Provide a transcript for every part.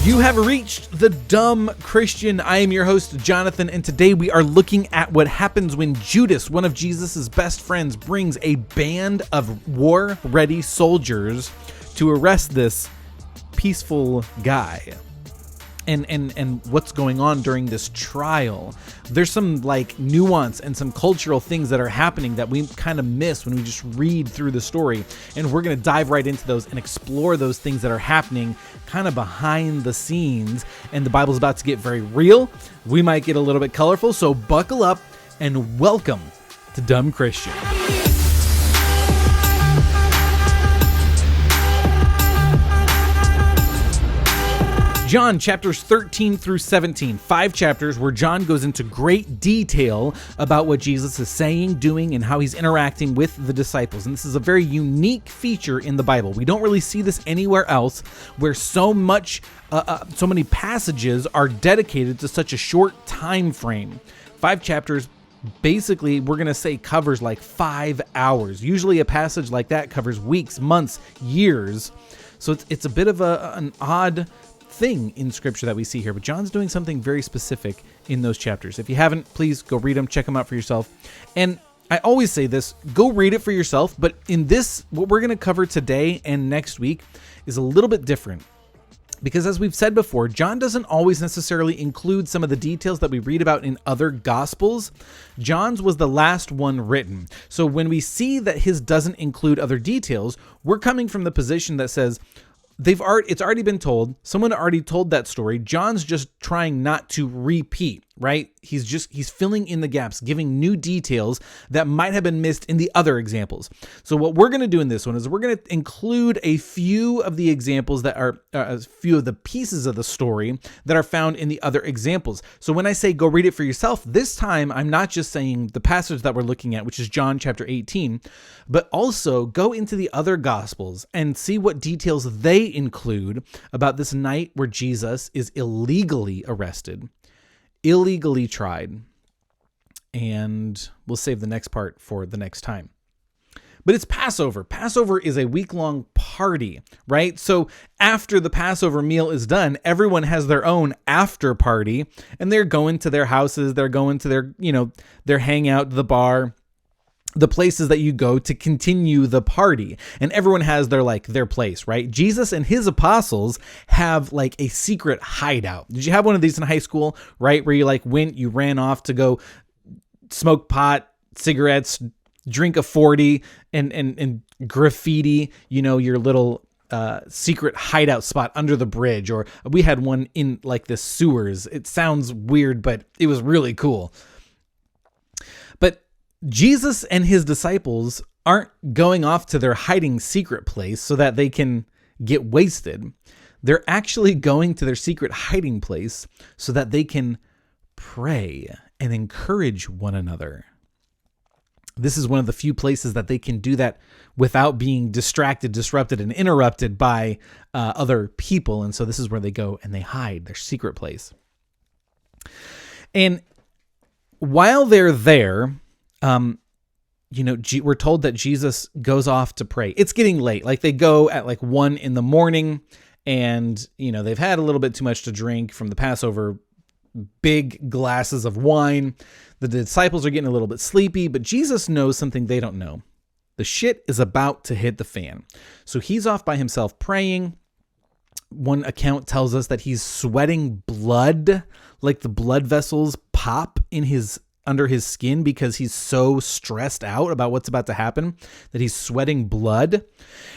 You have reached the Dumb Christian. I am your host, Jonathan, and today we are looking at what happens when Judas, one of Jesus' best friends, brings a band of war-ready soldiers to arrest this peaceful guy. And what's going on during this trial. There's some nuance and some cultural things that are happening that we kind of miss when we just read through the story. And we're going to dive right into those and explore those things that are happening kind of behind the scenes. And the Bible's about to get very real. We might get a little bit colorful, so buckle up and welcome to Dumb Christian. John chapters 13 through 17, 5 chapters where John goes into great detail about what Jesus is saying, doing, and how he's interacting with the disciples. And this is a very unique feature in the Bible. We don't really see this anywhere else where so many passages are dedicated to such a short time frame. 5 chapters basically, we're going to say covers 5 hours. Usually a passage like that covers weeks, months, years. So it's a bit of an odd thing in scripture that we see here, but John's doing something very specific in those chapters. If you haven't, please go read them, check them out for yourself. And I always say this, go read it for yourself, but in this, what we're going to cover today and next week is a little bit different. Because as we've said before, John doesn't always necessarily include some of the details that we read about in other gospels. John's was the last one written. So when we see that his doesn't include other details, we're coming from the position that says, it's already been told. Someone already told that story. John's just trying not to repeat, right? He's filling in the gaps, giving new details that might have been missed in the other examples. So what we're going to do in this one is we're going to include a few of the examples that are a few of the pieces of the story that are found in the other examples. So when I say go read it for yourself, this time I'm not just saying the passage that we're looking at, which is John chapter 18, but also go into the other gospels and see what details they include about this night where Jesus is illegally arrested, illegally tried, and we'll save the next part for the next time. But it's Passover. Passover is a week-long party, right? So after the Passover meal is done, everyone has their own after party, and they're going to their houses, they're going to their hangout, the bar, the places that you go to continue the party, and everyone has their place, right? Jesus and his apostles have a secret hideout. Did you have one of these in high school, right? Where you ran off to go smoke pot, cigarettes, drink a 40 and graffiti, your little secret hideout spot under the bridge. Or we had one in the sewers. It sounds weird, but it was really cool. But Jesus and his disciples aren't going off to their hiding secret place so that they can get wasted. They're actually going to their secret hiding place so that they can pray and encourage one another. This is one of the few places that they can do that without being distracted, disrupted, and interrupted by other people. And so this is where they go and they hide, their secret place. And while they're there, we're told that Jesus goes off to pray. It's getting late. They go at 1 a.m, and they've had a little bit too much to drink from the Passover, big glasses of wine. The disciples are getting a little bit sleepy, but Jesus knows something they don't know. The shit is about to hit the fan. So he's off by himself praying. One account tells us that he's sweating blood, the blood vessels pop under his skin because he's so stressed out about what's about to happen that he's sweating blood.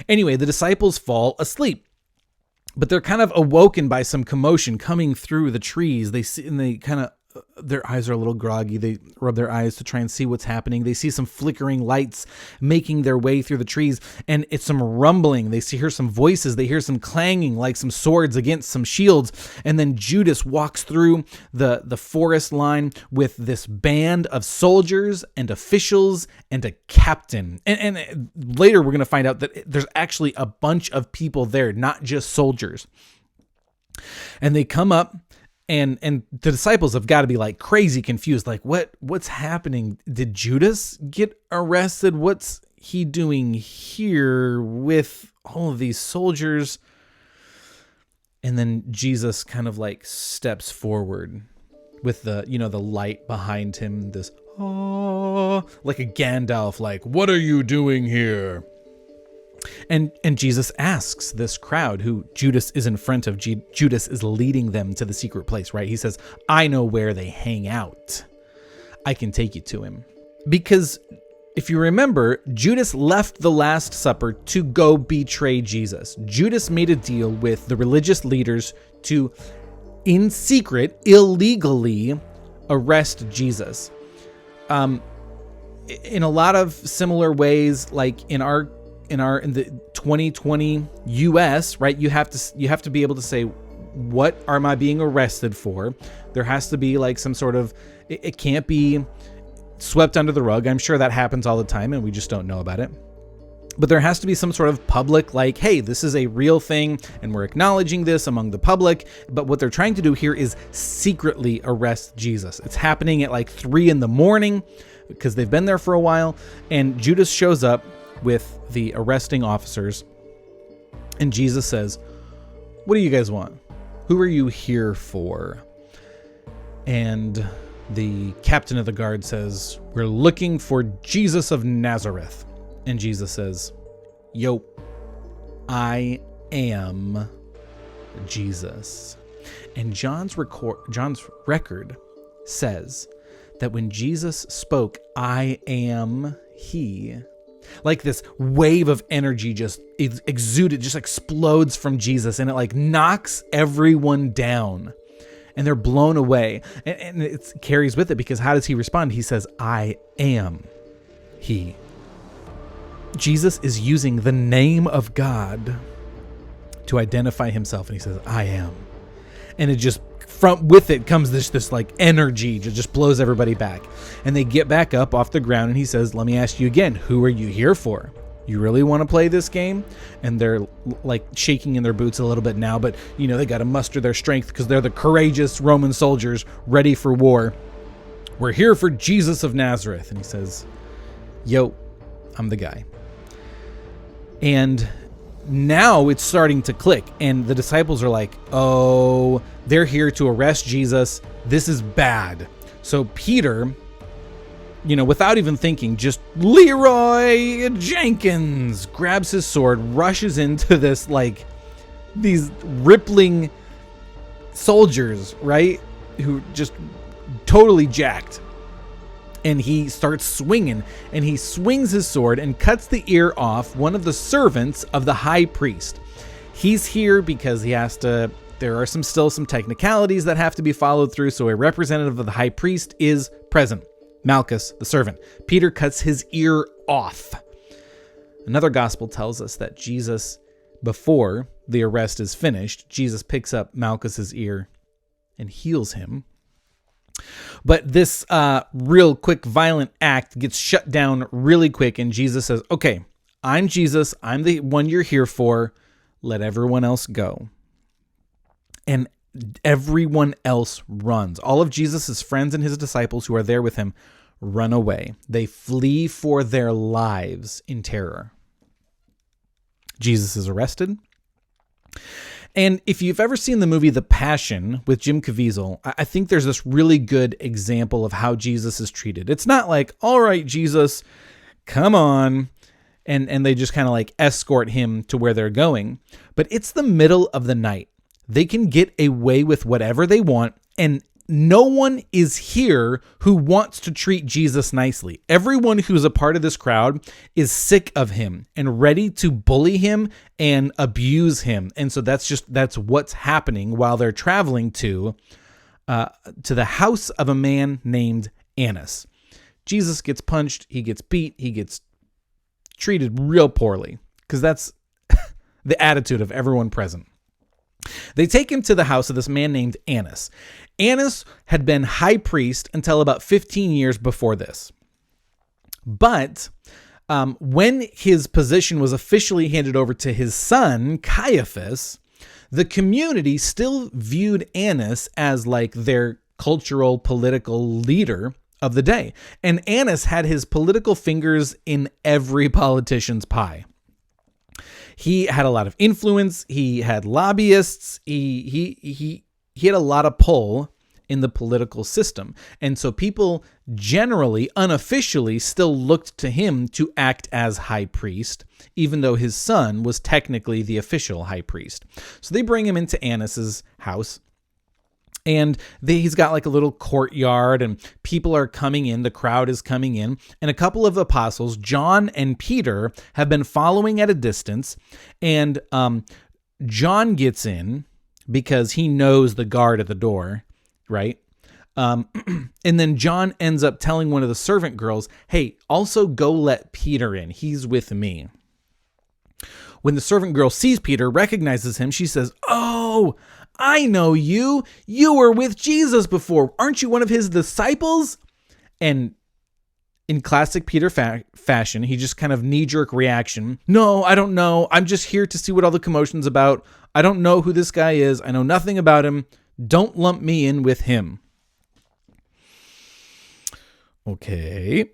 Anyway, the disciples fall asleep, but they're kind of awoken by some commotion coming through the trees. They see, and they kind of their eyes are a little groggy. They rub their eyes to try and see what's happening. They see some flickering lights making their way through the trees, and it's some rumbling. They hear some voices. They hear some clanging, like some swords against some shields. And then Judas walks through the forest line with this band of soldiers and officials and a captain. And later we're going to find out that there's actually a bunch of people there, not just soldiers. And they come up. And the disciples have got to be like crazy confused. Like, what's happening? Did Judas get arrested? What's he doing here with all of these soldiers? And then Jesus kind of like steps forward with the light behind him, this like a Gandalf, like, what are you doing here? And Jesus asks this crowd who Judas is in front of. Judas is leading them to the secret place, right? He says, I know where they hang out. I can take you to him. Because if you remember, Judas left the Last Supper to go betray Jesus. Judas made a deal with the religious leaders to, in secret, illegally arrest Jesus. In a lot of similar ways, like in the 2020 US, right? You have to be able to say, what am I being arrested for? There has to be like some sort of, it can't be swept under the rug. I'm sure that happens all the time and we just don't know about it. But there has to be some sort of public, like, hey, this is a real thing and we're acknowledging this among the public. But what they're trying to do here is secretly arrest Jesus. It's happening at like 3 a.m. because they've been there for a while. And Judas shows up with the arresting officers. And Jesus says, what do you guys want? Who are you here for? And the captain of the guard says, we're looking for Jesus of Nazareth. And Jesus says, yo, I am Jesus. And John's record says that when Jesus spoke, I am he, like this wave of energy just exuded, just explodes from Jesus, and it like knocks everyone down. And they're blown away. And it carries with it, because how does he respond? He says, I am he. Jesus is using the name of God to identify himself. And he says, I am. And it just, with it comes this like energy that just blows everybody back. And they get back up off the ground and he says, let me ask you again, who are you here for? You really want to play this game? And they're like shaking in their boots a little bit now, but they got to muster their strength because they're the courageous Roman soldiers ready for war. We're here for Jesus of Nazareth. And he says, yo, I'm the guy. And now it's starting to click, and the disciples are like, oh, they're here to arrest Jesus. This is bad. So Peter, without even thinking, just Leroy Jenkins grabs his sword, rushes into these rippling soldiers, right? Who just totally jacked. And he starts swinging, and he swings his sword and cuts the ear off one of the servants of the high priest. He's here because there are still some technicalities that have to be followed through. So a representative of the high priest is present. Malchus, the servant. Peter cuts his ear off. Another gospel tells us that Jesus, before the arrest is finished, Jesus picks up Malchus's ear and heals him. But this real quick violent act gets shut down really quick, and Jesus says, okay, I'm Jesus. I'm the one you're here for. Let everyone else go. And everyone else runs. All of Jesus' friends and his disciples who are there with him run away. They flee for their lives in terror. Jesus is arrested. And if you've ever seen the movie The Passion with Jim Caviezel, I think there's this really good example of how Jesus is treated. It's not like, all right, Jesus, come on. And they just kind of like escort him to where they're going. But it's the middle of the night. They can get away with whatever they want, and no one is here who wants to treat Jesus nicely. Everyone who's a part of this crowd is sick of him and ready to bully him and abuse him. And so that's what's happening while they're traveling to the house of a man named Annas. Jesus gets punched, he gets beat, he gets treated real poorly, because that's the attitude of everyone present. They take him to the house of this man named Annas. Annas had been high priest until about 15 years before this. But when his position was officially handed over to his son, Caiaphas, the community still viewed Annas as like their cultural, political leader of the day. And Annas had his political fingers in every politician's pie. He had a lot of influence. He had lobbyists. He had a lot of pull in the political system. And so people generally, unofficially, still looked to him to act as high priest, even though his son was technically the official high priest. So they bring him into Annas's house. And he's got like a little courtyard, and people are coming in. The crowd is coming in. And a couple of apostles, John and Peter, have been following at a distance. And John gets in because he knows the guard at the door, right? And then John ends up telling one of the servant girls, hey, also go let Peter in. He's with me. When the servant girl sees Peter, recognizes him, she says, oh, I know you. You were with Jesus before. Aren't you one of his disciples? And in classic Peter fashion, he just kind of knee-jerk reaction. No, I don't know. I'm just here to see what all the commotion's about. I don't know who this guy is. I know nothing about him. Don't lump me in with him. Okay.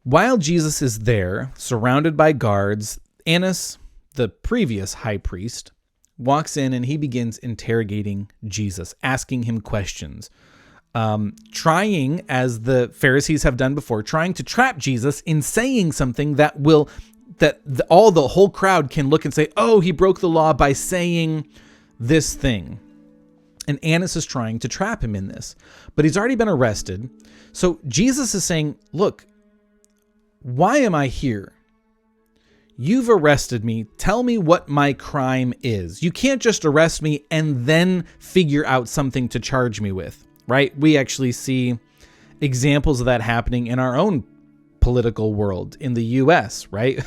While Jesus is there, surrounded by guards, Annas, the previous high priest, walks in and he begins interrogating Jesus, asking him questions, trying, as the Pharisees have done before, trying to trap Jesus in saying something that the whole crowd can look and say, oh, he broke the law by saying this thing. And Annas is trying to trap him in this, but he's already been arrested. So Jesus is saying, look, why am I here? You've arrested me. Tell me what my crime is. You can't just arrest me and then figure out something to charge me with, right? We actually see examples of that happening in our own political world in the US, right?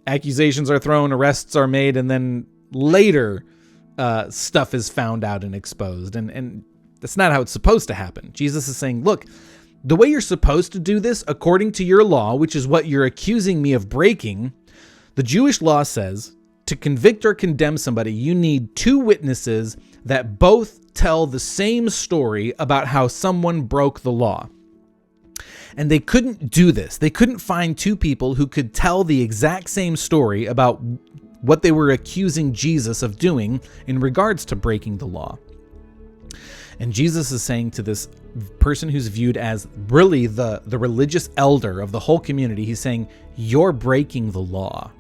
Accusations are thrown, arrests are made, and then later stuff is found out and exposed. And that's not how it's supposed to happen. Jesus is saying, look, the way you're supposed to do this, according to your law, which is what you're accusing me of breaking, the Jewish law says to convict or condemn somebody, you need two witnesses that both tell the same story about how someone broke the law. And they couldn't do this. They couldn't find two people who could tell the exact same story about what they were accusing Jesus of doing in regards to breaking the law. And Jesus is saying to this person who's viewed as really the religious elder of the whole community, he's saying, you're breaking the law.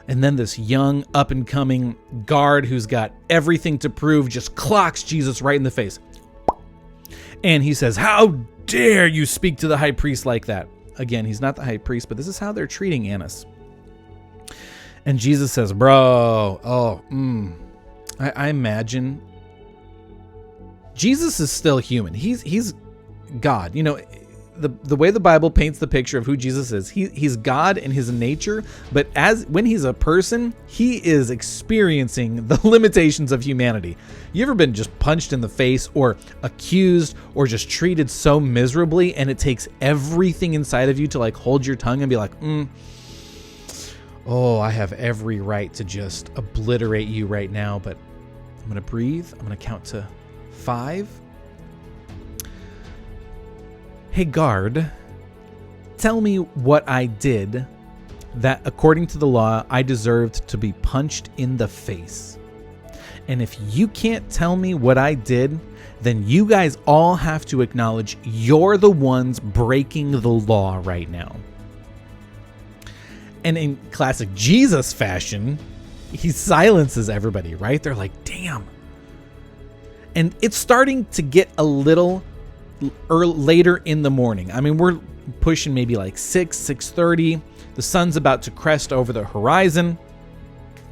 And then this young up-and-coming guard who's got everything to prove just clocks Jesus right in the face. And he says, how dare you speak to the high priest like that? Again, he's not the high priest, but this is how they're treating Annas. And Jesus says, bro, I imagine Jesus is still human. He's God. You know, the way the Bible paints the picture of who Jesus is, he's God in his nature, but when he's a person, he is experiencing the limitations of humanity. You ever been just punched in the face or accused or just treated so miserably, and it takes everything inside of you to like hold your tongue and be like, oh, I have every right to just obliterate you right now, but I'm going to breathe. I'm going to count to 5. Hey, guard, tell me what I did that, according to the law, I deserved to be punched in the face. And if you can't tell me what I did, then you guys all have to acknowledge you're the ones breaking the law right now. And in classic Jesus fashion, he silences everybody, right? They're like, damn. And it's starting to get a little later in the morning. I mean, we're pushing maybe like 6:30. The sun's about to crest over the horizon.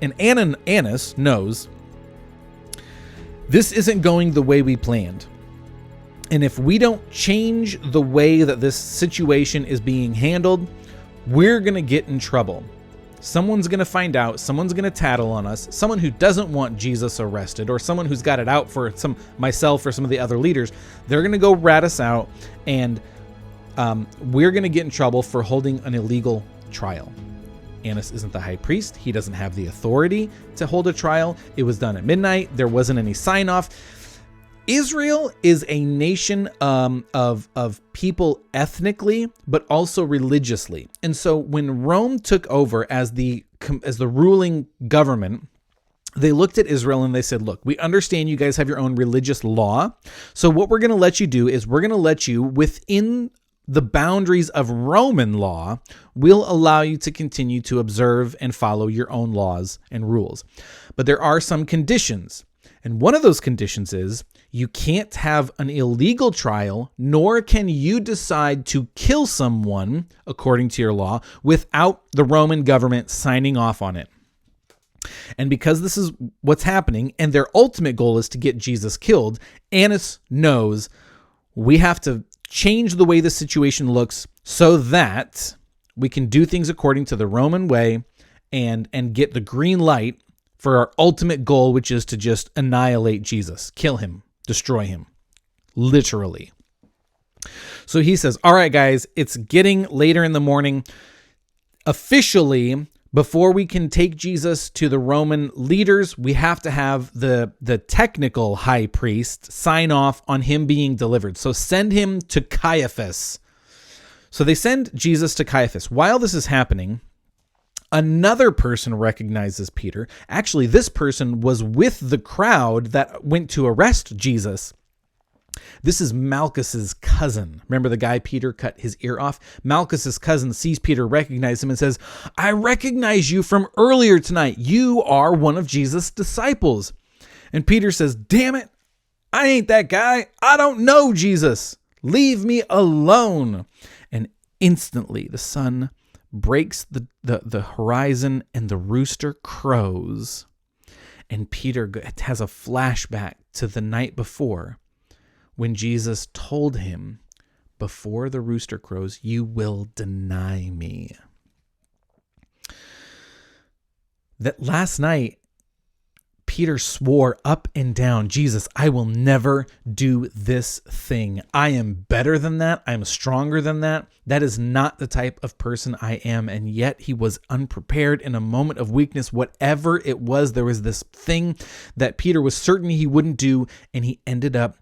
And Annas knows this isn't going the way we planned. And if we don't change the way that this situation is being handled, we're going to get in trouble. Someone's going to find out. Someone's going to tattle on us. Someone who doesn't want Jesus arrested, or someone who's got it out for myself or some of the other leaders, they're going to go rat us out, and we're going to get in trouble for holding an illegal trial. Annas isn't the high priest. He doesn't have the authority to hold a trial. It was done at midnight. There wasn't any sign-off. Israel is a nation of people ethnically, but also religiously. And so when Rome took over as the ruling government, they looked at Israel and they said, look, we understand you guys have your own religious law. So what we're going to let you do is we're going to let you, within the boundaries of Roman law, we'll allow you to continue to observe and follow your own laws and rules. But there are some conditions. And one of those conditions is you can't have an illegal trial, nor can you decide to kill someone, according to your law, without the Roman government signing off on it. And because this is what's happening, and their ultimate goal is to get Jesus killed, Annas knows we have to change the way the situation looks so that we can do things according to the Roman way and get the green light for our ultimate goal, which is to just annihilate Jesus, kill him, destroy him, literally. So he says, all right, guys, it's getting later in the morning. Officially, before we can take Jesus to the Roman leaders, we have to have the technical high priest sign off on him being delivered. So send him to Caiaphas. So they send Jesus to Caiaphas. While this is happening, another person recognizes Peter. Actually, this person was with the crowd that went to arrest Jesus. This is Malchus's cousin. Remember the guy Peter cut his ear off? Malchus's cousin sees Peter, recognizes him, and says, I recognize you from earlier tonight. You are one of Jesus' disciples. And Peter says, damn it, I ain't that guy. I don't know Jesus. Leave me alone. And instantly the sun breaks the horizon and the rooster crows. And Peter has a flashback to the night before, when Jesus told him, before the rooster crows, you will deny me. That last night, Peter swore up and down, Jesus, I will never do this thing. I am better than that. I am stronger than that. That is not the type of person I am. And yet he was unprepared in a moment of weakness. Whatever it was, there was this thing that Peter was certain he wouldn't do, and he ended up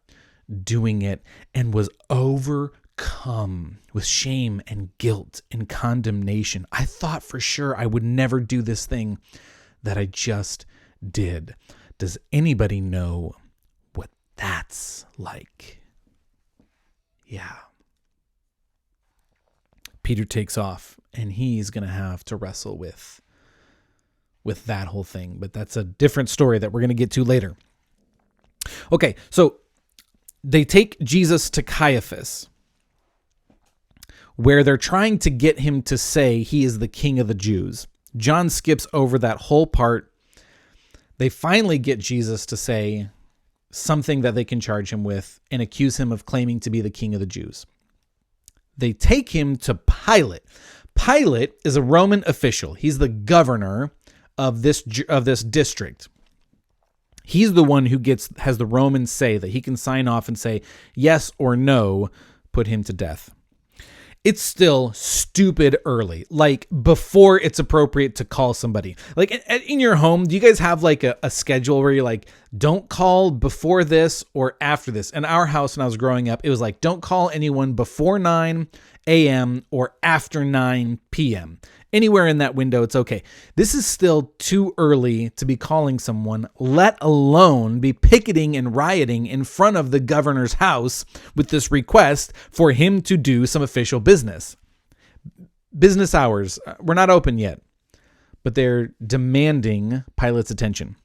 doing it and was overcome with shame and guilt and condemnation. I thought for sure I would never do this thing that I just did. Does anybody know what that's like? Yeah. Peter takes off, and he's going to have to wrestle with that whole thing, but that's a different story that we're going to get to later. Okay, so they take Jesus to Caiaphas, where they're trying to get him to say he is the king of the Jews. John skips over that whole part. They finally get Jesus to say something that they can charge him with and accuse him of claiming to be the king of the Jews. They take him to Pilate. Pilate is a Roman official. He's the governor of this district. He's the one who has the Romans say that he can sign off and say yes or no, put him to death. It's still stupid early, like before it's appropriate to call somebody. Like in your home, do you guys have like a schedule where you're like, don't call before this or after this? In our house when I was growing up, it was like, don't call anyone before 9 a.m. or after 9 p.m. Anywhere in that window, it's okay. This is still too early to be calling someone, let alone be picketing and rioting in front of the governor's house with this request for him to do some official business. Business hours, we're not open yet, but they're demanding Pilate's attention.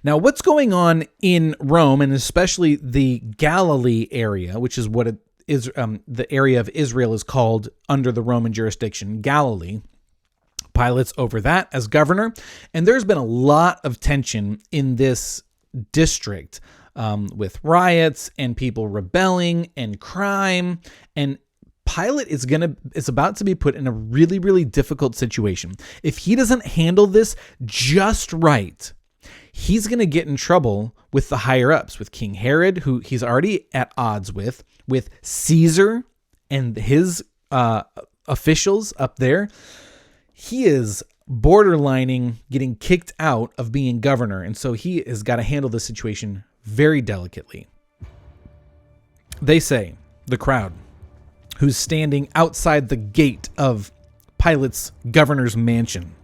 Now, what's going on in Rome, and especially the Galilee area, which is what it is, the area of Israel is called under the Roman jurisdiction, Galilee. Pilate's over that as governor, and there's been a lot of tension in this district with riots and people rebelling and crime, and Pilate is about to be put in a really, really difficult situation. If he doesn't handle this just right, he's going to get in trouble with the higher ups, with King Herod, who he's already at odds with Caesar and his officials up there. He is borderlining getting kicked out of being governor, and so he has got to handle the situation very delicately. They say, the crowd, who's standing outside the gate of Pilate's governor's mansion,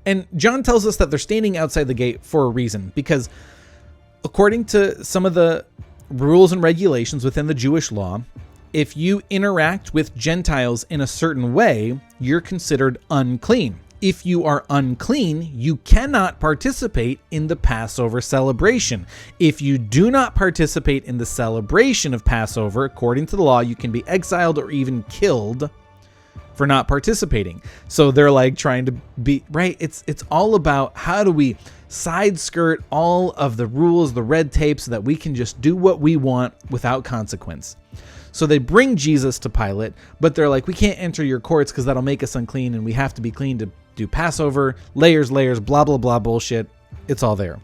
And John tells us that they're standing outside the gate for a reason, because according to some of the rules and regulations within the Jewish law, if you interact with Gentiles in a certain way, you're considered unclean. If you are unclean, you cannot participate in the Passover celebration. If you do not participate in the celebration of Passover, according to the law, you can be exiled or even killed for not participating. So they're like trying to be right. It's all about how do we side skirt all of the rules, the red tape, so that we can just do what we want without consequence. So they bring Jesus to Pilate, but they're like, we can't enter your courts because that'll make us unclean, and we have to be clean to do Passover, layers, blah, blah, blah bullshit. It's all there.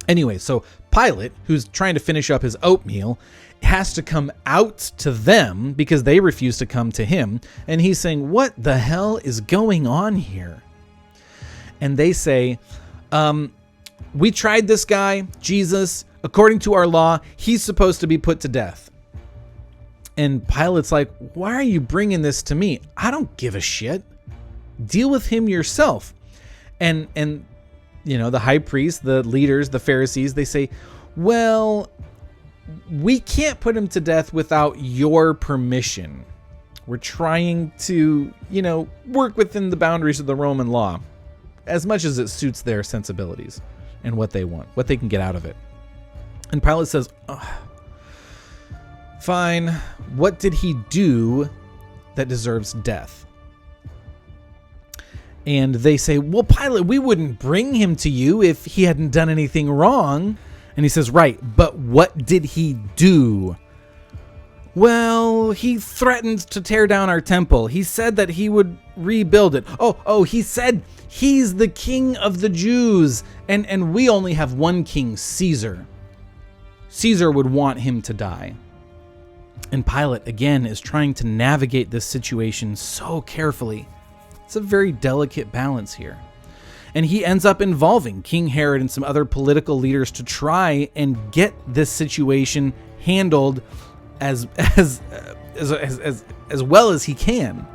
Anyway, so Pilate, who's trying to finish up his oatmeal, has to come out to them because they refuse to come to him. And he's saying, what the hell is going on here? And they say, we tried this guy, Jesus. According to our law, he's supposed to be put to death. And Pilate's like, why are you bringing this to me? I don't give a shit. Deal with him yourself. And the high priest, the leaders, the Pharisees, they say, well, we can't put him to death without your permission. We're trying to, work within the boundaries of the Roman law as much as it suits their sensibilities and what they want, what they can get out of it. And Pilate says, fine, what did he do that deserves death? And they say, well, Pilate, we wouldn't bring him to you if he hadn't done anything wrong. And he says, right, but what did he do? Well, he threatened to tear down our temple. He said that he would rebuild it. Oh, he said he's the king of the Jews. And we only have one king, Caesar. Caesar would want him to die. And Pilate, again, is trying to navigate this situation so carefully. It's a very delicate balance here. And he ends up involving King Herod and some other political leaders to try and get this situation handled as well as he can.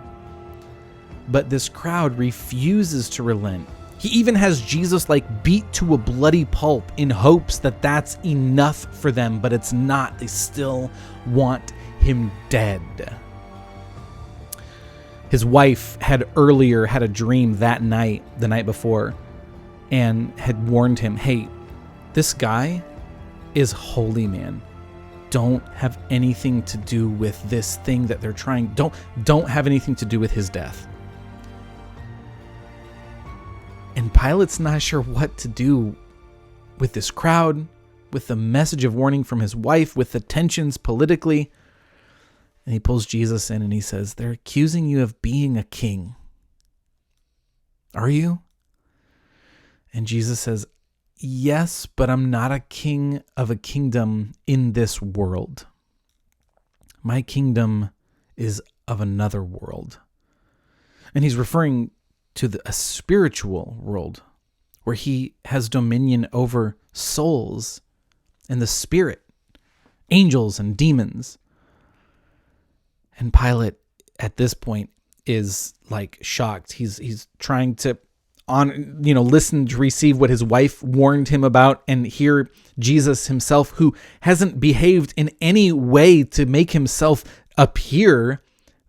But this crowd refuses to relent. He even has Jesus beat to a bloody pulp in hopes that that's enough for them, but it's not. They still want him dead. His wife had earlier had a dream that night, the night before, and had warned him, hey, this guy is holy, man. Don't have anything to do with this thing that they're trying. Don't have anything to do with his death. And Pilate's not sure what to do with this crowd, with the message of warning from his wife, with the tensions politically. And he pulls Jesus in and he says, they're accusing you of being a king. Are you? And Jesus says, yes, but I'm not a king of a kingdom in this world. My kingdom is of another world. And he's referring to a spiritual world where he has dominion over souls and the spirit, angels and demons. And Pilate, at this point, is shocked. He's trying to listen to receive what his wife warned him about, and hear Jesus himself, who hasn't behaved in any way to make himself appear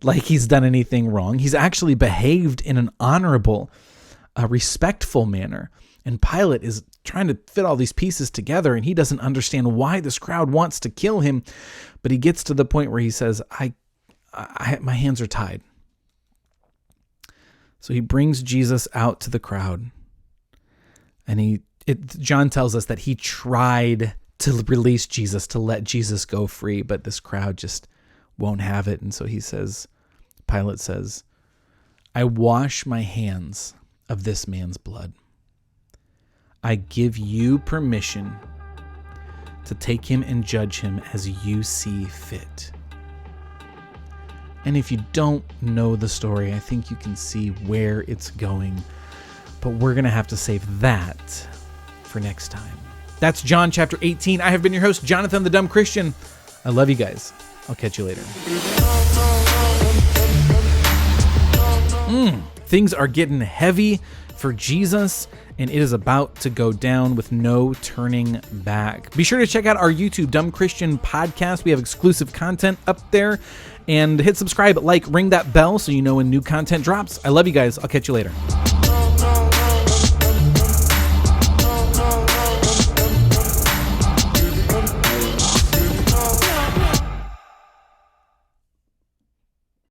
like he's done anything wrong. He's actually behaved in an honorable, respectful manner. And Pilate is trying to fit all these pieces together, and he doesn't understand why this crowd wants to kill him. But he gets to the point where he says, my hands are tied. So he brings Jesus out to the crowd, and John tells us that he tried to release Jesus, to let Jesus go free, but this crowd just won't have it. And so Pilate says, I wash my hands of this man's blood. I give you permission to take him and judge him as you see fit. And if you don't know the story, I think you can see where it's going. But we're going to have to save that for next time. That's John chapter 18. I have been your host, Jonathan the Dumb Christian. I love you guys. I'll catch you later. Things are getting heavy for Jesus, and it is about to go down with no turning back. Be sure to check out our YouTube, Dumb Christian Podcast. We have exclusive content up there. And hit subscribe, like, ring that bell so you know when new content drops. I love you guys. I'll catch you later.